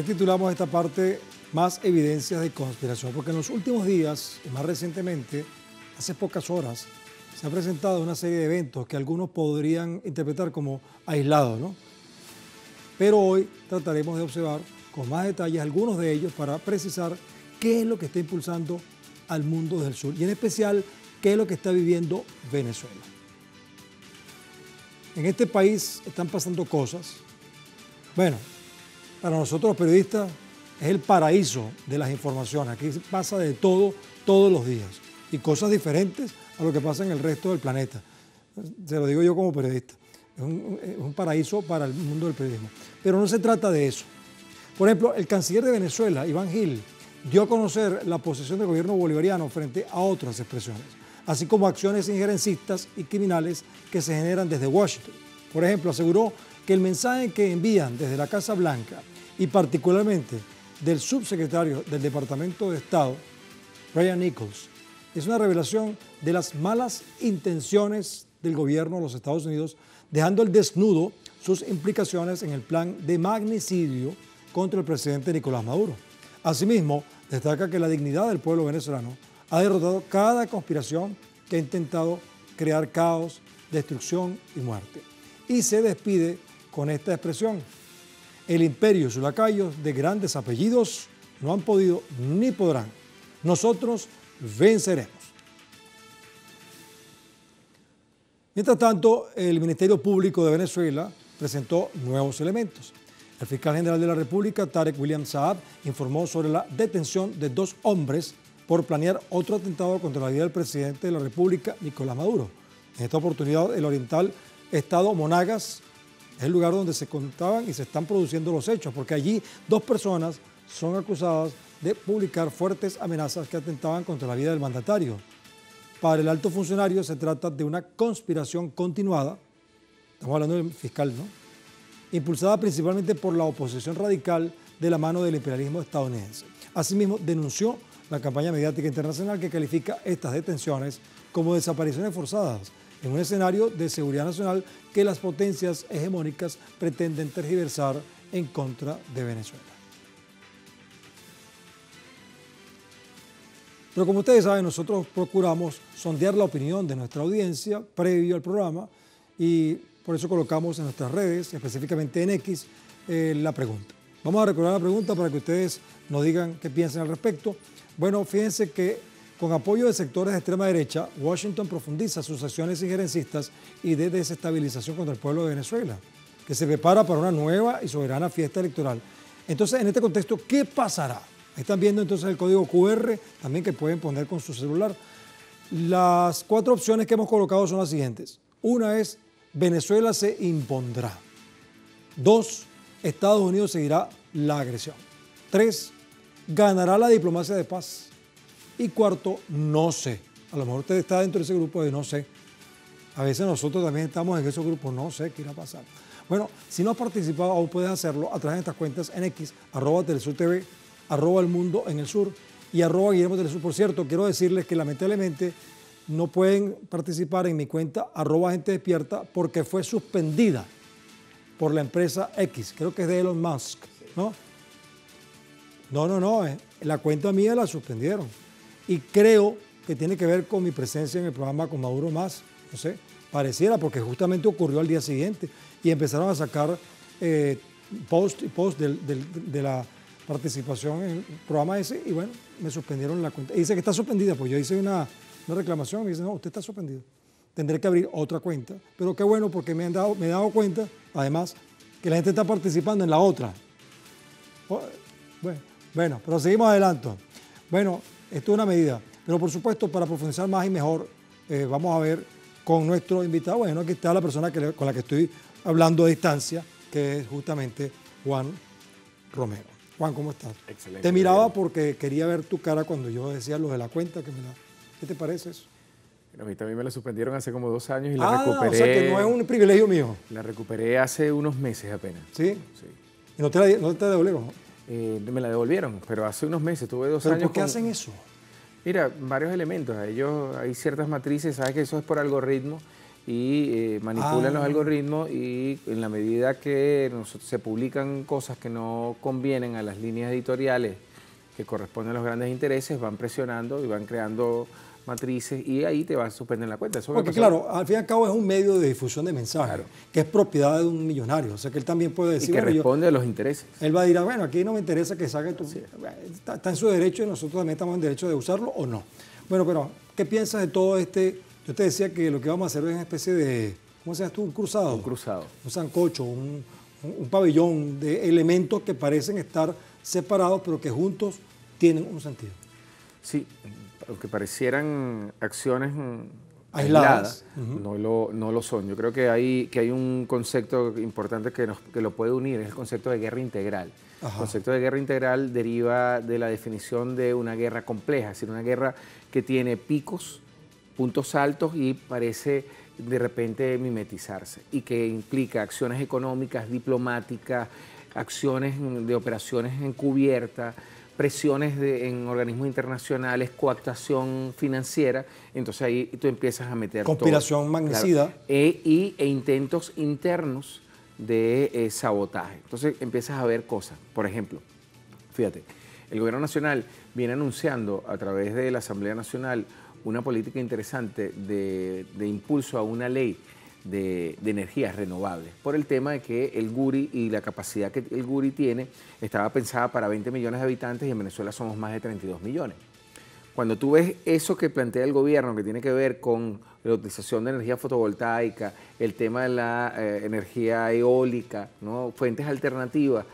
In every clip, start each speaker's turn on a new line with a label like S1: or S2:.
S1: Le titulamos esta parte Más evidencias de conspiración, porque en los últimos días, y más recientemente, hace pocas horas, se ha presentado una serie de eventos que algunos podrían interpretar como aislados, ¿no? Pero hoy trataremos de observar con más detalles algunos de ellos para precisar qué es lo que está impulsando al mundo del sur y en especial qué es lo que está viviendo Venezuela. En este país están pasando cosas. Bueno, para nosotros los periodistas es el paraíso de las informaciones. Aquí pasa de todo, todos los días y cosas diferentes a lo que pasa en el resto del planeta. Se lo digo yo como periodista. Es un paraíso para el mundo del periodismo. Pero no se trata de eso. Por ejemplo, el canciller de Venezuela, Iván Gil, dio a conocer la posición del gobierno bolivariano frente a otras expresiones, así como acciones injerencistas y criminales que se generan desde Washington. Por ejemplo, aseguró que el mensaje que envían desde la Casa Blanca y particularmente del subsecretario del Departamento de Estado, Brian Nichols, es una revelación de las malas intenciones del gobierno de los Estados Unidos, dejando al desnudo sus implicaciones en el plan de magnicidio contra el presidente Nicolás Maduro. Asimismo, destaca que la dignidad del pueblo venezolano ha derrotado cada conspiración que ha intentado crear caos, destrucción y muerte. Y se despide con esta expresión: el imperio y sus lacayos de grandes apellidos no han podido ni podrán. Nosotros venceremos. Mientras tanto, el Ministerio Público de Venezuela presentó nuevos elementos. El fiscal general de la República, Tarek William Saab, informó sobre la detención de 2 hombres por planear otro atentado contra la vida del presidente de la República, Nicolás Maduro. En esta oportunidad, el oriental estado Monagas es el lugar donde se contaban y se están produciendo los hechos, porque allí 2 personas son acusadas de publicar fuertes amenazas que atentaban contra la vida del mandatario. Para el alto funcionario se trata de una conspiración continuada, estamos hablando del fiscal, ¿no?, impulsada principalmente por la oposición radical de la mano del imperialismo estadounidense. Asimismo, denunció la campaña mediática internacional que califica estas detenciones como desapariciones forzadas en un escenario de seguridad nacional que las potencias hegemónicas pretenden tergiversar en contra de Venezuela. Pero como ustedes saben, nosotros procuramos sondear la opinión de nuestra audiencia previo al programa y por eso colocamos en nuestras redes, específicamente en X, la pregunta. Vamos a recordar la pregunta para que ustedes nos digan qué piensan al respecto. Bueno, fíjense que con apoyo de sectores de extrema derecha, Washington profundiza sus acciones injerencistas y de desestabilización contra el pueblo de Venezuela, que se prepara para una nueva y soberana fiesta electoral. Entonces, en este contexto, ¿qué pasará? Ahí están viendo entonces el código QR, también que pueden poner con su celular. Las 4 opciones que hemos colocado son las siguientes. Una es: Venezuela se impondrá. 2, Estados Unidos seguirá la agresión. 3, ganará la diplomacia de paz. Y 4, no sé. A lo mejor usted está dentro de ese grupo de no sé. A veces nosotros también estamos en esos grupos, no sé qué irá a pasar. Bueno, si no has participado, aún puedes hacerlo a través de estas cuentas en X, @TelesurTV, @elmundo en el sur y @Guillermo Telesur. Por cierto, quiero decirles que lamentablemente no pueden participar en mi cuenta @Gente Despierta porque fue suspendida por la empresa X, creo que es de Elon Musk, ¿no? No, la cuenta mía la suspendieron y creo que tiene que ver con mi presencia en el programa con Maduro Más, no sé, pareciera, porque justamente ocurrió al día siguiente y empezaron a sacar post de la participación en el programa ese y bueno, me suspendieron la cuenta. Y dice que está suspendida, pues yo hice una reclamación y me dice, no, usted está suspendido. Tendré que abrir otra cuenta, pero qué bueno porque me he dado cuenta, además, que la gente está participando en la otra. Bueno, pero seguimos adelante. Bueno, esto es una medida, pero por supuesto, para profundizar más y mejor, vamos a ver con nuestro invitado. Bueno, aquí está la persona con la que estoy hablando a distancia, que es justamente Juan Romero. Juan, ¿cómo estás?
S2: Excelente.
S1: Te miraba porque quería ver tu cara cuando yo decía lo de la cuenta. ¿Qué te parece eso?
S2: Bueno, a mí también me la suspendieron hace como 2 años y la recuperé.
S1: O sea que no es un privilegio mío.
S2: La recuperé hace unos meses apenas.
S1: ¿Sí?
S2: Sí.
S1: ¿Y no te devolvieron?
S2: Me la devolvieron, pero hace unos meses, tuve 2
S1: ¿Pero
S2: años.
S1: por qué hacen eso?
S2: Mira, varios elementos. Hay ciertas matrices, sabes que eso es por algoritmo y manipulan los algoritmos, y en la medida que se publican cosas que no convienen a las líneas editoriales que corresponden a los grandes intereses, van presionando y van creando matrices, y ahí te va a suspender la cuenta. Eso
S1: porque claro, al fin y al cabo es un medio de difusión de mensajes, claro, que es propiedad de un millonario, o sea que él también puede decir...
S2: Y que responde a los intereses.
S1: Él va a decir, bueno, aquí no me interesa que saque tu... Sí. Está en su derecho y nosotros también estamos en derecho de usarlo o no. Bueno, pero ¿qué piensas de todo este...? Yo te decía que lo que vamos a hacer es una especie de, ¿cómo se llama tú? Un cruzado.
S2: Un cruzado.
S1: Un sancocho, un pabellón de elementos que parecen estar separados, pero que juntos tienen un sentido.
S2: Sí, aunque parecieran acciones
S1: aisladas,
S2: no lo son. Yo creo que hay un concepto importante que lo puede unir, es el concepto de guerra integral. Ajá. El concepto de guerra integral deriva de la definición de una guerra compleja, es decir, una guerra que tiene picos, puntos altos y parece de repente mimetizarse, y que implica acciones económicas, diplomáticas, acciones de operaciones encubiertas, presiones en organismos internacionales, coactación financiera. Entonces ahí tú empiezas a meter
S1: conspiración magnicida,
S2: claro, e intentos internos de sabotaje. Entonces empiezas a ver cosas. Por ejemplo, fíjate, el gobierno nacional viene anunciando a través de la Asamblea Nacional una política interesante de impulso a una ley de energías renovables, por el tema de que el Guri y la capacidad que el Guri tiene estaba pensada para 20 millones de habitantes, y en Venezuela somos más de 32 millones. Cuando tú ves eso que plantea el gobierno, que tiene que ver con la utilización de energía fotovoltaica, el tema de la energía eólica, ¿no? Fuentes alternativas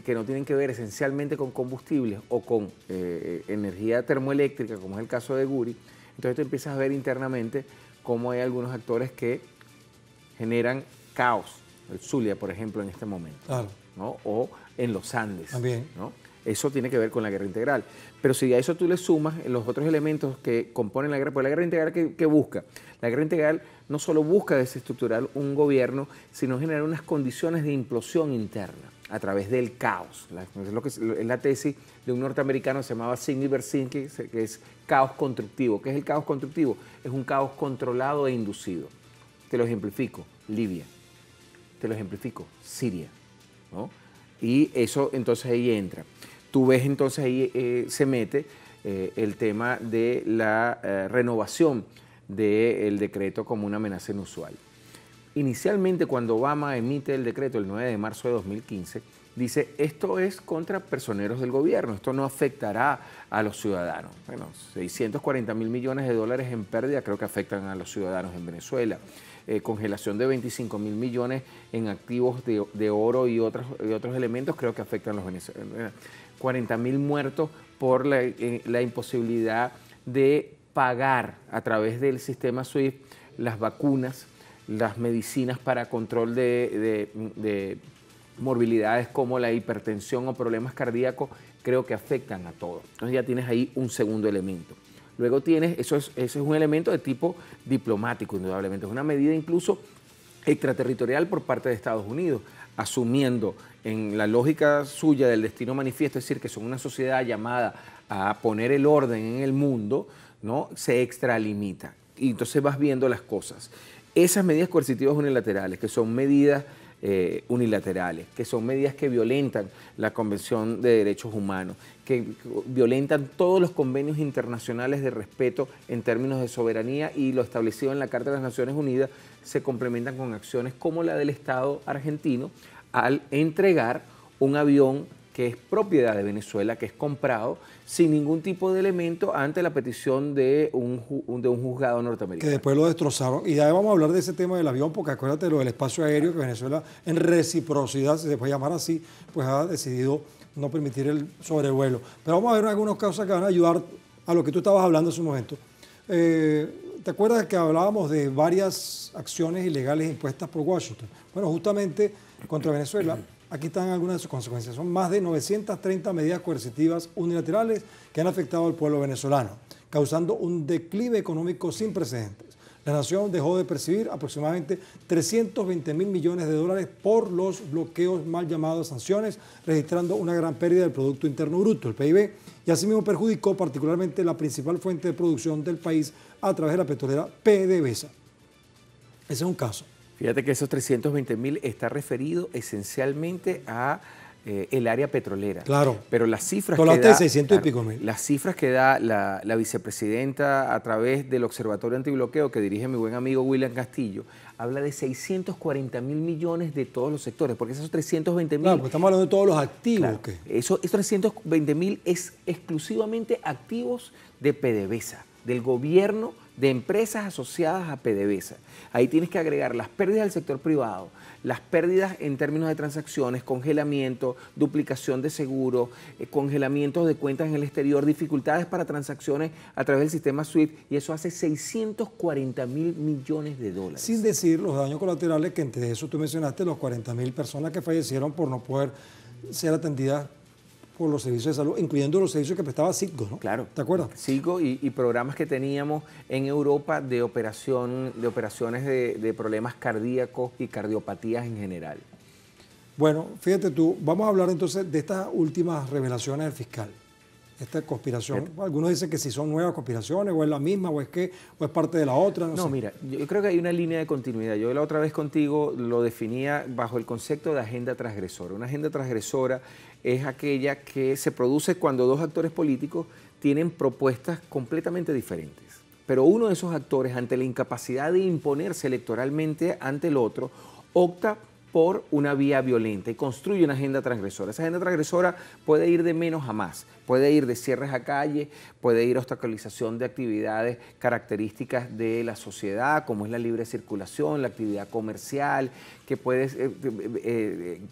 S2: que no tienen que ver esencialmente con combustibles o con energía termoeléctrica, como es el caso de Guri, entonces tú empiezas a ver internamente cómo hay algunos actores que generan caos. El Zulia, por ejemplo, en este momento. Claro. ¿No? O en los Andes.
S1: También.
S2: ¿No? Eso tiene que ver con la guerra integral. Pero si a eso tú le sumas los otros elementos que componen la guerra, pues la guerra integral, ¿qué busca? La guerra integral no solo busca desestructurar un gobierno, sino generar unas condiciones de implosión interna a través del caos. Es la tesis de un norteamericano que se llamaba Sidney Bersinski, que es caos constructivo. ¿Qué es el caos constructivo? Es un caos controlado e inducido. Te lo ejemplifico, Libia. Te lo ejemplifico, Siria. ¿No? Y eso entonces ahí entra. Tú ves entonces ahí se mete el tema de la renovación del decreto como una amenaza inusual. Inicialmente, cuando Obama emite el decreto el 9 de marzo de 2015, dice, esto es contra personeros del gobierno, esto no afectará a los ciudadanos. Bueno, 640 mil millones de dólares en pérdida creo que afectan a los ciudadanos en Venezuela. Congelación de 25 mil millones en activos de oro y otros elementos creo que afectan a los venezolanos. 40 mil muertos por la imposibilidad de pagar a través del sistema SWIFT las vacunas, las medicinas para control de morbilidades como la hipertensión o problemas cardíacos, creo que afectan a todos. Entonces ya tienes ahí un segundo elemento. Luego tienes, eso es un elemento de tipo diplomático, indudablemente. Es una medida incluso extraterritorial por parte de Estados Unidos, asumiendo en la lógica suya del destino manifiesto, es decir, que son una sociedad llamada a poner el orden en el mundo, ¿no? Se extralimita. Y entonces vas viendo las cosas. Esas medidas coercitivas unilaterales, que son medidas unilaterales, que son medidas que violentan la Convención de Derechos Humanos, que violentan todos los convenios internacionales de respeto en términos de soberanía y lo establecido en la Carta de las Naciones Unidas, se complementan con acciones como la del Estado argentino al entregar un avión que es propiedad de Venezuela, que es comprado sin ningún tipo de elemento ante la petición de un juzgado norteamericano.
S1: Que después lo destrozaron. Y ya vamos a hablar de ese tema del avión, porque acuérdate de lo del espacio aéreo, que Venezuela, en reciprocidad, si se puede llamar así, pues ha decidido no permitir el sobrevuelo. Pero vamos a ver algunos casos que van a ayudar a lo que tú estabas hablando hace un momento. ¿Te acuerdas que hablábamos de varias acciones ilegales impuestas por Washington? Bueno, justamente contra Venezuela, aquí están algunas de sus consecuencias. Son más de 930 medidas coercitivas unilaterales que han afectado al pueblo venezolano, causando un declive económico sin precedentes. La nación dejó de percibir aproximadamente 320 mil millones de dólares por los bloqueos mal llamados sanciones, registrando una gran pérdida del Producto Interno Bruto, el PIB, y asimismo perjudicó particularmente la principal fuente de producción del país a través de la petrolera PDVSA. Ese es un caso.
S2: Fíjate que esos 320.000 está referido esencialmente a el área petrolera.
S1: Claro.
S2: Pero las cifras
S1: de 600
S2: claro,
S1: y pico mil.
S2: Las cifras que da la vicepresidenta a través del Observatorio Antibloqueo que dirige mi buen amigo William Castillo, habla de 640.000 millones de todos los sectores, porque esos 320.000...
S1: Claro, porque estamos hablando de todos los activos.
S2: Claro, esos 320.000 es exclusivamente activos de PDVSA, del gobierno, de empresas asociadas a PDVSA. Ahí tienes que agregar las pérdidas del sector privado, las pérdidas en términos de transacciones, congelamiento, duplicación de seguros, congelamientos de cuentas en el exterior, dificultades para transacciones a través del sistema SWIFT, y eso hace 640.000 millones de dólares.
S1: Sin decir los daños colaterales que entre eso tú mencionaste, los 40.000 personas que fallecieron por no poder ser atendidas por los servicios de salud, incluyendo los servicios que prestaba Citgo, ¿no?
S2: Claro.
S1: ¿Te acuerdas?
S2: Citgo y programas que teníamos en Europa de operaciones de problemas cardíacos y cardiopatías en general.
S1: Bueno, fíjate tú, vamos a hablar entonces de estas últimas revelaciones del fiscal, esta conspiración. Algunos dicen que si son nuevas conspiraciones, o es la misma, o es parte de la otra. No sé.
S2: Mira, yo creo que hay una línea de continuidad. Yo la otra vez contigo lo definía bajo el concepto de agenda transgresora. Una agenda transgresora es aquella que se produce cuando dos actores políticos tienen propuestas completamente diferentes. Pero uno de esos actores, ante la incapacidad de imponerse electoralmente ante el otro, opta por una vía violenta y construye una agenda transgresora. Esa agenda transgresora puede ir de menos a más, puede ir de cierres a calles, puede ir a obstaculización de actividades características de la sociedad, como es la libre circulación, la actividad comercial, que puede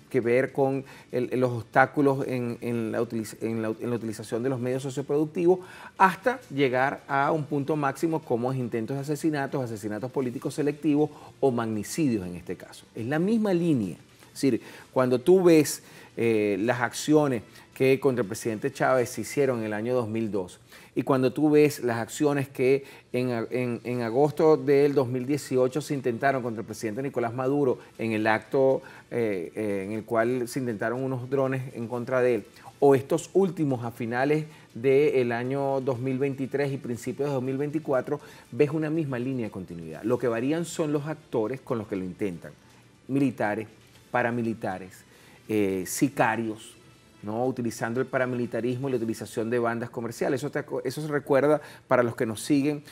S2: que ver con los obstáculos en la utilización de los medios socioproductivos, hasta llegar a un punto máximo como es intentos de asesinatos políticos selectivos o magnicidios en este caso. Es la misma línea. Es decir, cuando tú ves las acciones que contra el presidente Chávez se hicieron en el año 2002, y cuando tú ves las acciones que en agosto del 2018 se intentaron contra el presidente Nicolás Maduro en el acto en el cual se intentaron unos drones en contra de él, o estos últimos a finales del año 2023 y principios de 2024, ves una misma línea de continuidad. Lo que varían son los actores con los que lo intentan: militares, paramilitares, sicarios, ¿no? Utilizando el paramilitarismo y la utilización de bandas comerciales. Eso se recuerda para los que nos siguen.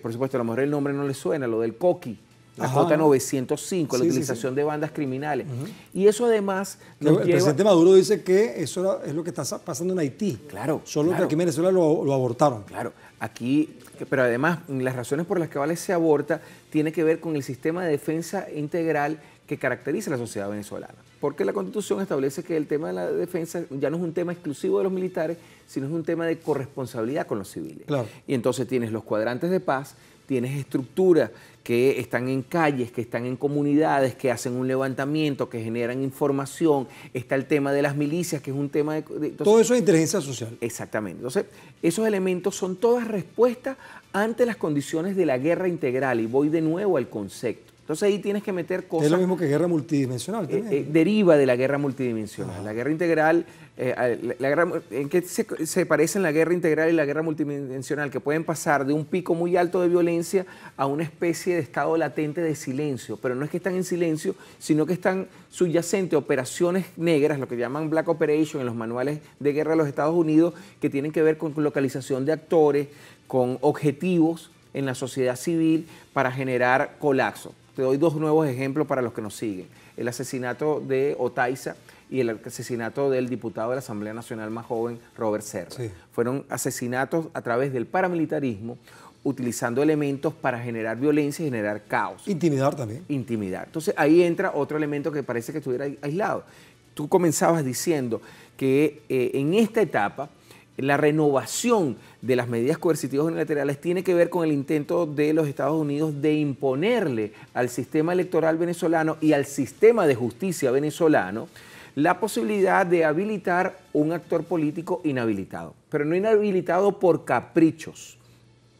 S2: Por supuesto, a lo mejor el nombre no les suena, lo del Coqui, la J905, la utilización de bandas criminales. Y eso además nos lleva...
S1: El presidente Maduro dice que eso es lo que está pasando en Haití.
S2: Claro.
S1: Solo que aquí en Venezuela lo abortaron.
S2: Claro. Aquí, pero además las razones por las que se aborta tiene que ver con el sistema de defensa integral que caracteriza a la sociedad venezolana. Porque la Constitución establece que el tema de la defensa ya no es un tema exclusivo de los militares, sino es un tema de corresponsabilidad con los civiles.
S1: Claro.
S2: Y entonces tienes los cuadrantes de paz, tienes estructuras que están en calles, que están en comunidades, que hacen un levantamiento, que generan información. Está el tema de las milicias, que es un tema de... Entonces,
S1: todo eso es inteligencia social.
S2: Exactamente. Entonces, esos elementos son todas respuestas ante las condiciones de la guerra integral. Y voy de nuevo al concepto. Entonces ahí tienes que meter cosas...
S1: Es lo mismo que guerra multidimensional también.
S2: Deriva de la guerra multidimensional. La guerra integral, ¿en qué se parecen la guerra integral y la guerra multidimensional? Que pueden pasar de un pico muy alto de violencia a una especie de estado latente de silencio. Pero no es que están en silencio, sino que están subyacentes a operaciones negras, lo que llaman Black Operation en los manuales de guerra de los Estados Unidos, que tienen que ver con localización de actores, con objetivos en la sociedad civil para generar colapso. Te doy dos nuevos ejemplos para los que nos siguen. El asesinato de Otaiza y el asesinato del diputado de la Asamblea Nacional más joven, Robert Serra. Sí. Fueron asesinatos a través del paramilitarismo, utilizando elementos para generar violencia y generar caos.
S1: Intimidar también.
S2: Intimidar. Entonces ahí entra otro elemento que parece que estuviera aislado. Tú comenzabas diciendo que en esta etapa la renovación de las medidas coercitivas unilaterales tiene que ver con el intento de los Estados Unidos de imponerle al sistema electoral venezolano y al sistema de justicia venezolano la posibilidad de habilitar un actor político inhabilitado, pero no inhabilitado por caprichos,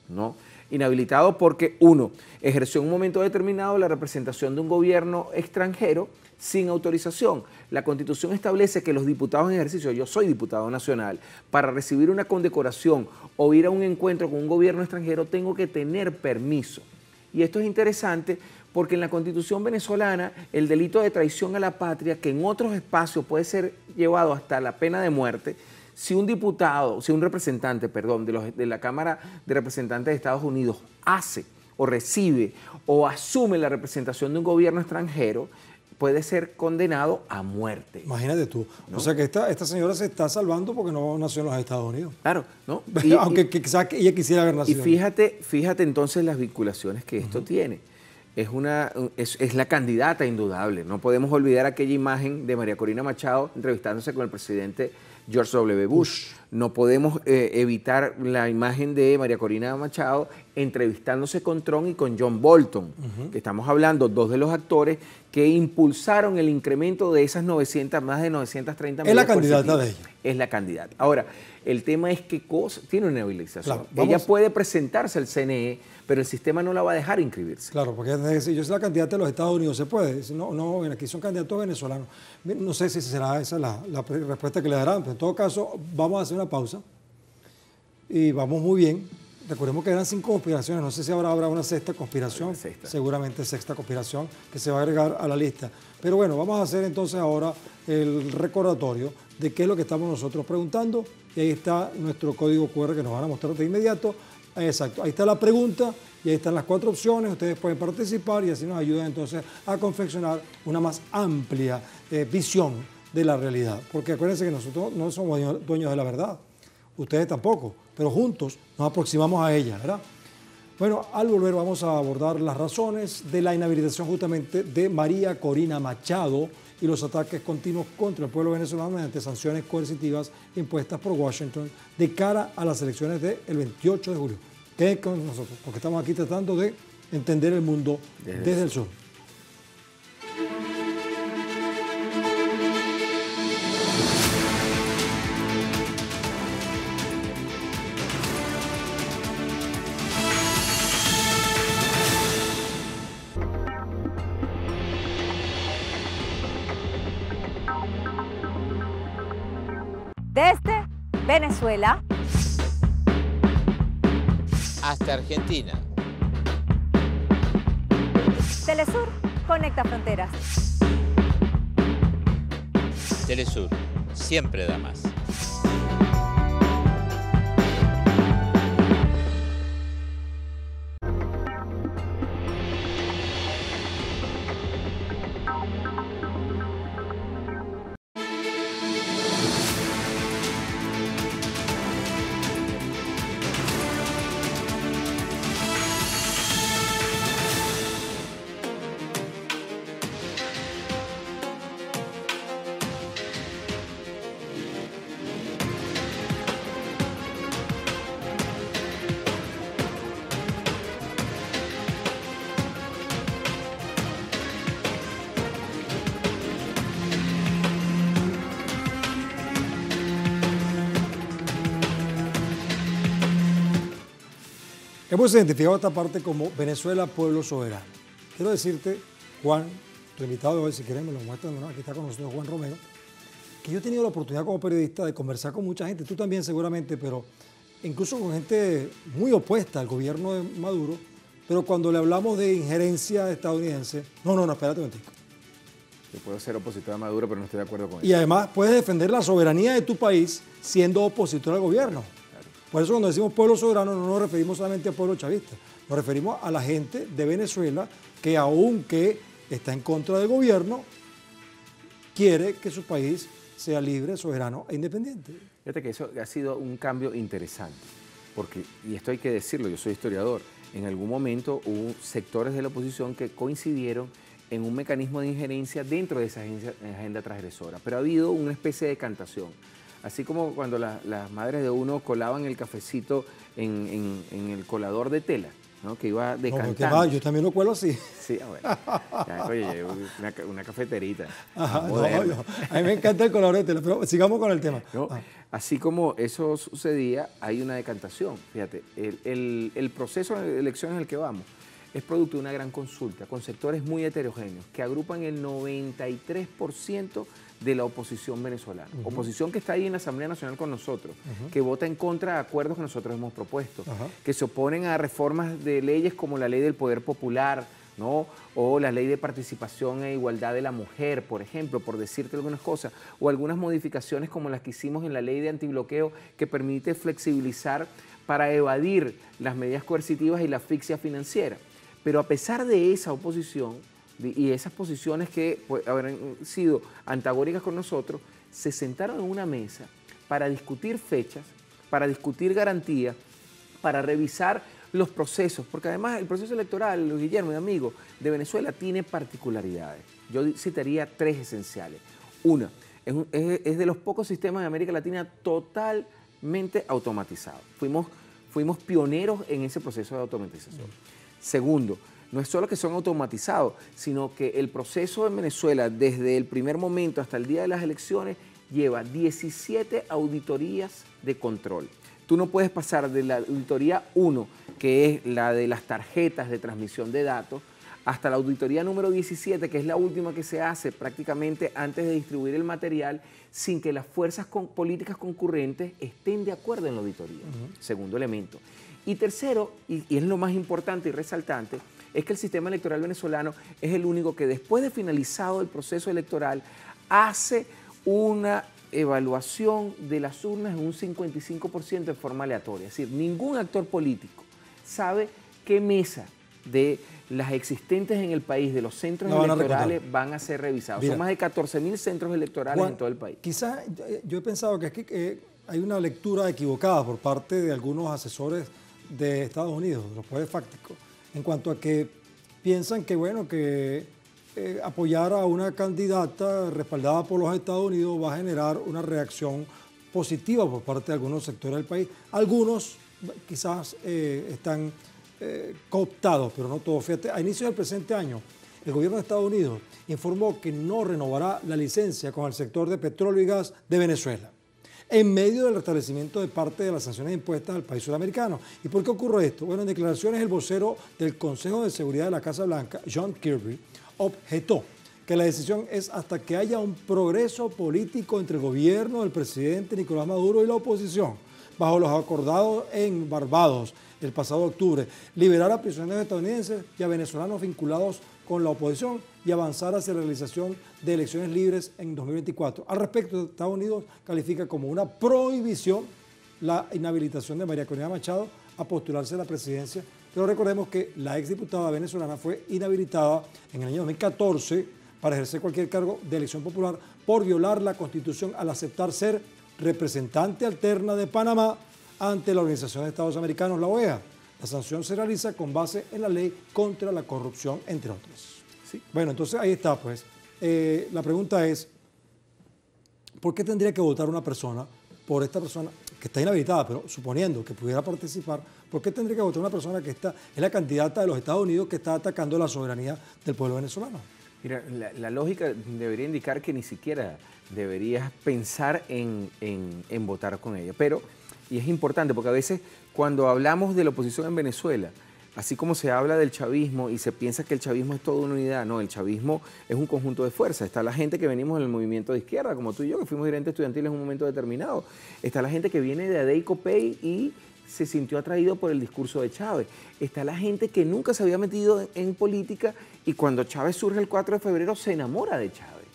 S2: ¿no? Inhabilitado porque, uno, ejerció en un momento determinado la representación de un gobierno extranjero sin autorización. La Constitución establece que los diputados en ejercicio, yo soy diputado nacional, para recibir una condecoración o ir a un encuentro con un gobierno extranjero tengo que tener permiso. Y esto es interesante Porque en la Constitución venezolana el delito de traición a la patria, que en otros espacios puede ser llevado hasta la pena de muerte, si un diputado, si un representante, perdón, de la Cámara de Representantes de Estados Unidos hace o recibe o asume la representación de un gobierno extranjero, puede ser condenado a muerte.
S1: Imagínate tú. ¿No? O sea que esta señora se está salvando porque no nació en los Estados Unidos.
S2: Claro, ¿no?
S1: Aunque quizás ella quisiera haber nacido.
S2: Y fíjate entonces las vinculaciones que esto tiene. Es la candidata indudable. No podemos olvidar aquella imagen de María Corina Machado entrevistándose con el presidente George W. Bush. No podemos evitar la imagen de María Corina Machado entrevistándose con Trump y con John Bolton, que estamos hablando, dos de los actores que impulsaron el incremento de esas más de 930 medidas.
S1: Es la candidata de ella.
S2: Es la candidata. Ahora, el tema es que tiene una habilitación.
S1: Claro,
S2: ella puede presentarse al CNE, pero el sistema no la va a dejar inscribirse.
S1: Claro, porque si yo soy la candidata de los Estados Unidos, se puede. No, aquí son candidatos venezolanos. No sé si será esa la respuesta que le darán, pero en todo caso vamos a hacer una pausa y vamos muy bien. Recordemos que eran 5 conspiraciones, no sé si ahora habrá una sexta conspiración, seguramente sexta conspiración que se va a agregar a la lista. Pero bueno, vamos a hacer entonces ahora el recordatorio de qué es lo que estamos nosotros preguntando y ahí está nuestro código QR que nos van a mostrar de inmediato. Exacto, ahí está la pregunta y ahí están las 4 opciones, ustedes pueden participar y así nos ayudan entonces a confeccionar una más amplia visión de la realidad. Porque acuérdense que nosotros no somos dueños de la verdad, ustedes tampoco, pero juntos nos aproximamos a ella, ¿verdad? Bueno, al volver vamos a abordar las razones de la inhabilitación justamente de María Corina Machado y los ataques continuos contra el pueblo venezolano mediante sanciones coercitivas impuestas por Washington de cara a las elecciones del 28 de julio. Queden con nosotros, porque estamos aquí tratando de entender el mundo desde el sur.
S3: Desde Venezuela
S4: hasta Argentina.
S3: Telesur conecta fronteras.
S4: Telesur siempre da más.
S1: Hemos identificado esta parte como Venezuela, pueblo soberano. Quiero decirte, Juan, tu invitado de hoy, si quieren me lo muestran, ¿no? Aquí está con nosotros Juan Romero, que yo he tenido la oportunidad como periodista de conversar con mucha gente, tú también seguramente, pero incluso con gente muy opuesta al gobierno de Maduro, pero cuando le hablamos de injerencia estadounidense, no, espérate un momentico.
S2: Yo puedo ser opositor a Maduro, pero no estoy de acuerdo con eso.
S1: Y además puedes defender la soberanía de tu país siendo opositor al gobierno. Por eso cuando decimos pueblo soberano no nos referimos solamente al pueblo chavista, nos referimos a la gente de Venezuela que aunque está en contra del gobierno, quiere que su país sea libre, soberano e independiente.
S2: Fíjate que eso ha sido un cambio interesante, porque, y esto hay que decirlo, yo soy historiador, en algún momento hubo sectores de la oposición que coincidieron en un mecanismo de injerencia dentro de esa agenda transgresora, pero ha habido una especie de decantación. Así como cuando las madres de uno colaban el cafecito en el colador de tela, ¿no? Que iba decantando.
S1: Yo también lo cuelo así.
S2: Sí, bueno. Ya, oye, una cafeterita.
S1: Ajá, a mí me encanta el colador de tela, pero sigamos con el tema.
S2: ¿No? Así como eso sucedía, hay una decantación. Fíjate, el proceso de elecciones en el que vamos es producto de una gran consulta con sectores muy heterogéneos que agrupan el 93% de la oposición venezolana. Oposición que está ahí en la Asamblea Nacional con nosotros, que vota en contra de acuerdos que nosotros hemos propuesto, que se oponen a reformas de leyes como la ley del poder popular, ¿no? O la ley de participación e igualdad de la mujer, por ejemplo, por decirte algunas cosas, o algunas modificaciones como las que hicimos en la ley de antibloqueo que permite flexibilizar para evadir las medidas coercitivas y la asfixia financiera. Pero a pesar de esa oposición y esas posiciones que pues, habrán sido antagónicas con nosotros, se sentaron en una mesa para discutir fechas, para discutir garantías, para revisar los procesos, porque además el proceso electoral, Luis Guillermo y amigo, de Venezuela tiene particularidades. Yo citaría 3 esenciales. Una, es de los pocos sistemas de América Latina totalmente automatizados. Fuimos pioneros en ese proceso de automatización. Segundo, no es solo que son automatizados, sino que el proceso en Venezuela, desde el primer momento hasta el día de las elecciones, lleva 17 auditorías de control. Tú no puedes pasar de la auditoría 1, que es la de las tarjetas de transmisión de datos, hasta la auditoría número 17, que es la última que se hace prácticamente antes de distribuir el material, sin que las fuerzas políticas concurrentes estén de acuerdo en la auditoría. Segundo elemento. Y tercero, y es lo más importante y resaltante, es que el sistema electoral venezolano es el único que después de finalizado el proceso electoral hace una evaluación de las urnas en un 55% de forma aleatoria. Es decir, ningún actor político sabe qué mesa de las existentes en el país, de los centros electorales, van a ser revisados. Bien. Son más de 14.000 centros electorales en todo el país.
S1: Quizás yo he pensado que aquí hay una lectura equivocada por parte de algunos asesores de Estados Unidos, los poderes fácticos, en cuanto a que piensan que, bueno, que apoyar a una candidata respaldada por los Estados Unidos va a generar una reacción positiva por parte de algunos sectores del país. Algunos quizás están cooptados, pero no todos. Fíjate, a inicios del presente año, el gobierno de Estados Unidos informó que no renovará la licencia con el sector de petróleo y gas de Venezuela, en medio del restablecimiento de parte de las sanciones impuestas al país sudamericano. ¿Y por qué ocurre esto? Bueno, en declaraciones el vocero del Consejo de Seguridad de la Casa Blanca, John Kirby, objetó que la decisión es hasta que haya un progreso político entre el gobierno del presidente Nicolás Maduro y la oposición, bajo los acordados en Barbados el pasado octubre, liberar a prisioneros estadounidenses y a venezolanos vinculados con la oposición y avanzar hacia la realización de elecciones libres en 2024. Al respecto, Estados Unidos califica como una prohibición la inhabilitación de María Corina Machado a postularse a la presidencia. Pero recordemos que la exdiputada venezolana fue inhabilitada en el año 2014 para ejercer cualquier cargo de elección popular por violar la Constitución al aceptar ser representante alterna de Panamá ante la Organización de Estados Americanos, la OEA. La sanción se realiza con base en la ley contra la corrupción, entre otros. ¿Sí? Bueno, entonces ahí está, pues. La pregunta es, ¿por qué tendría que votar una persona por esta persona que está inhabilitada, pero suponiendo que pudiera participar, ¿por qué tendría que votar una persona que es la candidata de los Estados Unidos que está atacando la soberanía del pueblo venezolano?
S2: Mira, la lógica debería indicar que ni siquiera deberías pensar en votar con ella, pero, y es importante porque a veces cuando hablamos de la oposición en Venezuela, así como se habla del chavismo y se piensa que el chavismo es toda una unidad, no, el chavismo es un conjunto de fuerzas. Está la gente que venimos del movimiento de izquierda, como tú y yo, que fuimos dirigentes estudiantiles en un momento determinado. Está la gente que viene de ADEI Copey y se sintió atraído por el discurso de Chávez. Está la gente que nunca se había metido en política y cuando Chávez surge el 4 de febrero se enamora de Chávez.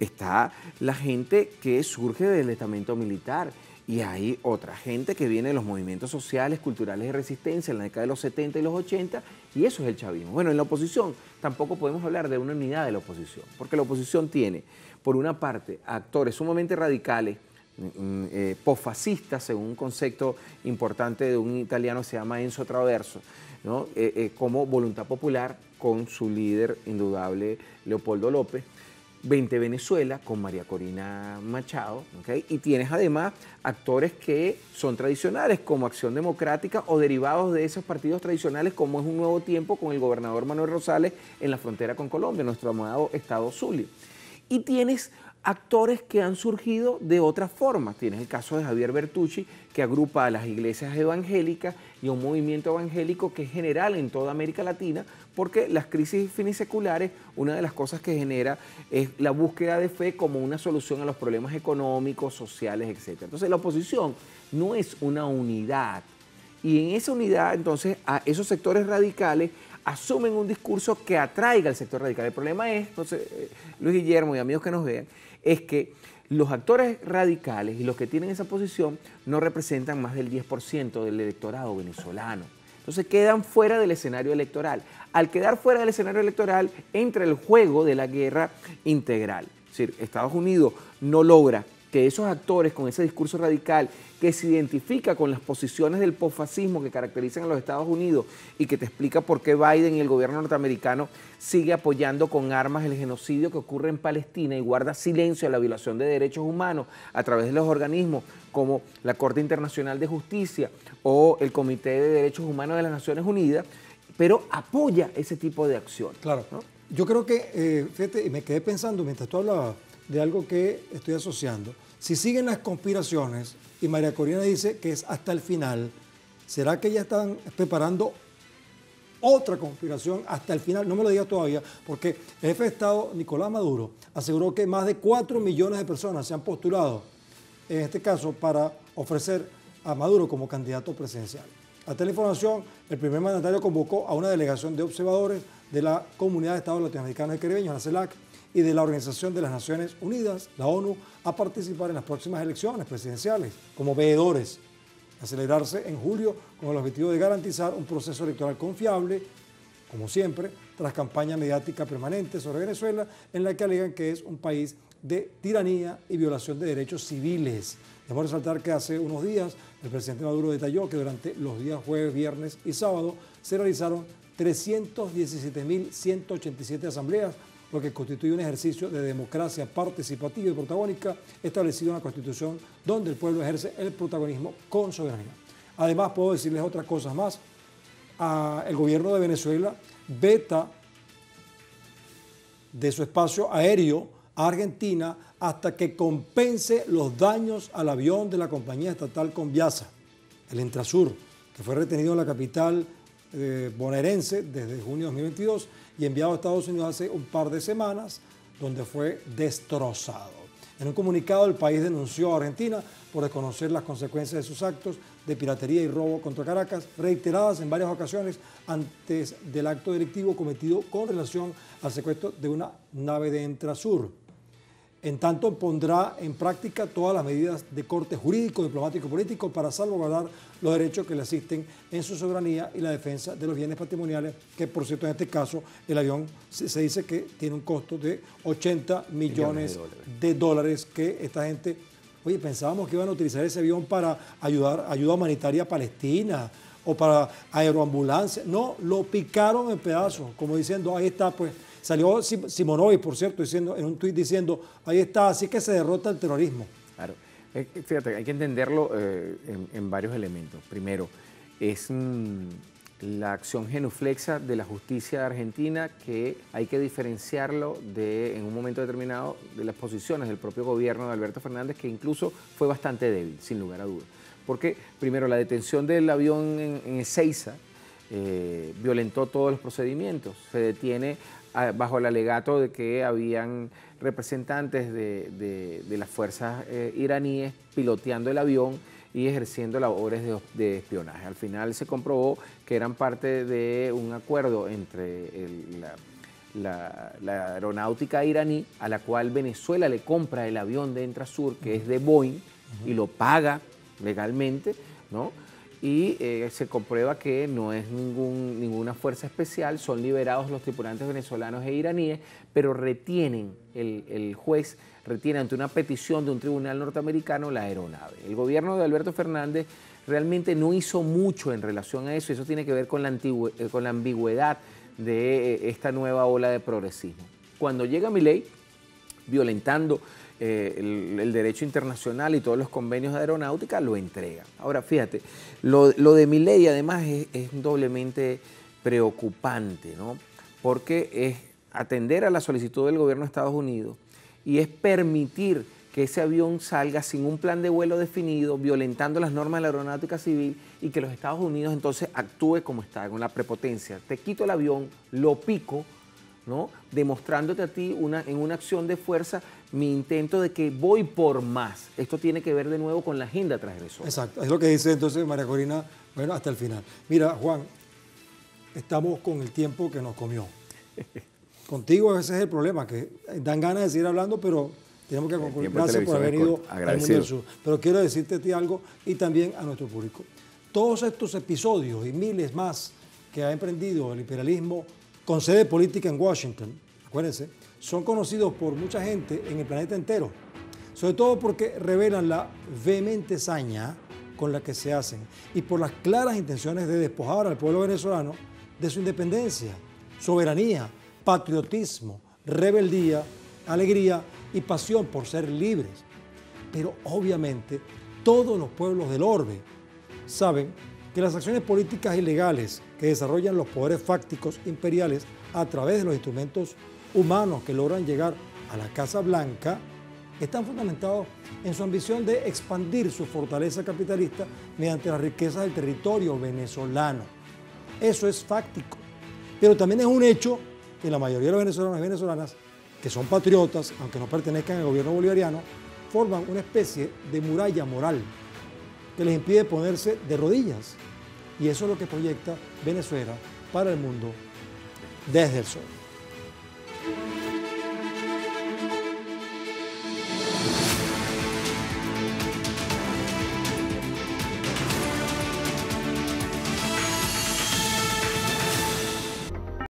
S2: Está la gente que surge del estamento militar. Y hay otra gente que viene de los movimientos sociales, culturales de resistencia en la década de los 70 y los 80, y eso es el chavismo. Bueno, en la oposición tampoco podemos hablar de una unidad de la oposición, porque la oposición tiene, por una parte, actores sumamente radicales, posfascistas, según un concepto importante de un italiano que se llama Enzo Traverso, ¿no? Como Voluntad Popular, con su líder indudable Leopoldo López. 20 Venezuela con María Corina Machado, ¿okay? Y tienes además actores que son tradicionales como Acción Democrática o derivados de esos partidos tradicionales como es Un Nuevo Tiempo con el gobernador Manuel Rosales en la frontera con Colombia, nuestro amado estado Zulia. Y tienes actores que han surgido de otras formas. Tienes el caso de Javier Bertucci, que agrupa a las iglesias evangélicas y a un movimiento evangélico que es general en toda América Latina, porque las crisis finiseculares, una de las cosas que genera es la búsqueda de fe como una solución a los problemas económicos, sociales, etc. Entonces la oposición no es una unidad. Y en esa unidad, entonces, a esos sectores radicales asumen un discurso que atraiga al sector radical. El problema es, entonces, Luis Guillermo y amigos que nos vean, es que los actores radicales y los que tienen esa posición no representan más del 10% del electorado venezolano. Entonces quedan fuera del escenario electoral. Al quedar fuera del escenario electoral, entra el juego de la guerra integral. Es decir, Estados Unidos no logra que esos actores con ese discurso radical que se identifica con las posiciones del posfascismo que caracterizan a los Estados Unidos y que te explica por qué Biden y el gobierno norteamericano sigue apoyando con armas el genocidio que ocurre en Palestina y guarda silencio a la violación de derechos humanos a través de los organismos como la Corte Internacional de Justicia o el Comité de Derechos Humanos de las Naciones Unidas, pero apoya ese tipo de acción.
S1: Claro.
S2: ¿No?
S1: Yo creo que, fíjate, y me quedé pensando mientras tú hablabas de algo que estoy asociando. Si siguen las conspiraciones y María Corina dice que es hasta el final, ¿será que ya están preparando otra conspiración hasta el final? No me lo digas todavía, porque el jefe de Estado, Nicolás Maduro, aseguró que más de 4 millones de personas se han postulado, en este caso, para ofrecer a Maduro como candidato presidencial. Ante la información, el primer mandatario convocó a una delegación de observadores de la Comunidad de Estados Latinoamericanos y Caribeños, la CELAC, y de la Organización de las Naciones Unidas, la ONU, a participar en las próximas elecciones presidenciales como veedores, a celebrarse en julio con el objetivo de garantizar un proceso electoral confiable, como siempre, tras campaña mediática permanente sobre Venezuela, en la que alegan que es un país de tiranía y violación de derechos civiles. Debemos resaltar que hace unos días el presidente Maduro detalló que durante los días jueves, viernes y sábado se realizaron 317.187 asambleas, lo que constituye un ejercicio de democracia participativa y protagónica establecido en la Constitución, donde el pueblo ejerce el protagonismo con soberanía. Además, puedo decirles otras cosas más. El gobierno de Venezuela veta de su espacio aéreo a Argentina hasta que compense los daños al avión de la compañía estatal Conviasa, el Entrasur, que fue retenido en la capital bonaerense desde junio de 2022 y enviado a Estados Unidos hace un par de semanas, donde fue destrozado. En un comunicado, el país denunció a Argentina por desconocer las consecuencias de sus actos de piratería y robo contra Caracas, reiteradas en varias ocasiones antes del acto delictivo cometido con relación al secuestro de una nave de Entrasur. En tanto, pondrá en práctica todas las medidas de corte jurídico, diplomático y político para salvaguardar los derechos que le asisten en su soberanía y la defensa de los bienes patrimoniales, que por cierto en este caso el avión se dice que tiene un costo de 80 millones de dólares que esta gente, oye, pensábamos que iban a utilizar ese avión para ayuda humanitaria a Palestina o para aeroambulancia. No, lo picaron en pedazos, como diciendo, ahí está, pues. Salió Simonovic, por cierto, diciendo, en un tuit diciendo, ahí está, así que se derrota el terrorismo.
S2: Claro. Fíjate, hay que entenderlo en varios elementos. Primero, es la acción genuflexa de la justicia argentina que hay que diferenciarlo en un momento determinado de las posiciones del propio gobierno de Alberto Fernández, que incluso fue bastante débil, sin lugar a dudas. Porque, primero, la detención del avión en Ezeiza violentó todos los procedimientos. Se detiene bajo el alegato de que habían representantes de las fuerzas iraníes piloteando el avión y ejerciendo labores de espionaje. Al final se comprobó que eran parte de un acuerdo entre la aeronáutica iraní, a la cual Venezuela le compra el avión de Entrasur, que es de Boeing, y lo paga legalmente, ¿no? Y se comprueba que no es ninguna fuerza especial, son liberados los tripulantes venezolanos e iraníes, pero el juez retiene ante una petición de un tribunal norteamericano la aeronave. El gobierno de Alberto Fernández realmente no hizo mucho en relación a eso, y eso tiene que ver con la ambigüedad de esta nueva ola de progresismo. Cuando llega Milei, violentando el derecho internacional y todos los convenios de aeronáutica, lo entrega. Ahora, fíjate, lo de Milei además es doblemente preocupante, ¿no? Porque es atender a la solicitud del gobierno de Estados Unidos y es permitir que ese avión salga sin un plan de vuelo definido, violentando las normas de la aeronáutica civil, y que los Estados Unidos entonces actúe como está, con la prepotencia. Te quito el avión, lo pico, ¿no? Demostrándote a ti en una acción de fuerza mi intento de que voy por más. Esto tiene que ver de nuevo con la agenda transgresora.
S1: Exacto, es lo que dice entonces María Corina, bueno, hasta el final. Mira, Juan, estamos con el tiempo que nos comió. Contigo ese es el problema, que dan ganas de seguir hablando, pero tenemos que concluir. Gracias por haber ido al Mundo del Sur. Pero quiero decirte a ti algo y también a nuestro público. Todos estos episodios y miles más que ha emprendido el imperialismo con sede política en Washington, acuérdense, son conocidos por mucha gente en el planeta entero, sobre todo porque revelan la vehemente saña con la que se hacen y por las claras intenciones de despojar al pueblo venezolano de su independencia, soberanía, patriotismo, rebeldía, alegría y pasión por ser libres. Pero obviamente todos los pueblos del orbe saben que las acciones políticas ilegales que desarrollan los poderes fácticos imperiales a través de los instrumentos humanos que logran llegar a la Casa Blanca están fundamentados en su ambición de expandir su fortaleza capitalista mediante las riquezas del territorio venezolano. Eso es fáctico. Pero también es un hecho que la mayoría de los venezolanos y venezolanas, que son patriotas, aunque no pertenezcan al gobierno bolivariano, forman una especie de muralla moral que les impide ponerse de rodillas. Y eso es lo que proyecta Venezuela para el mundo desde el sol.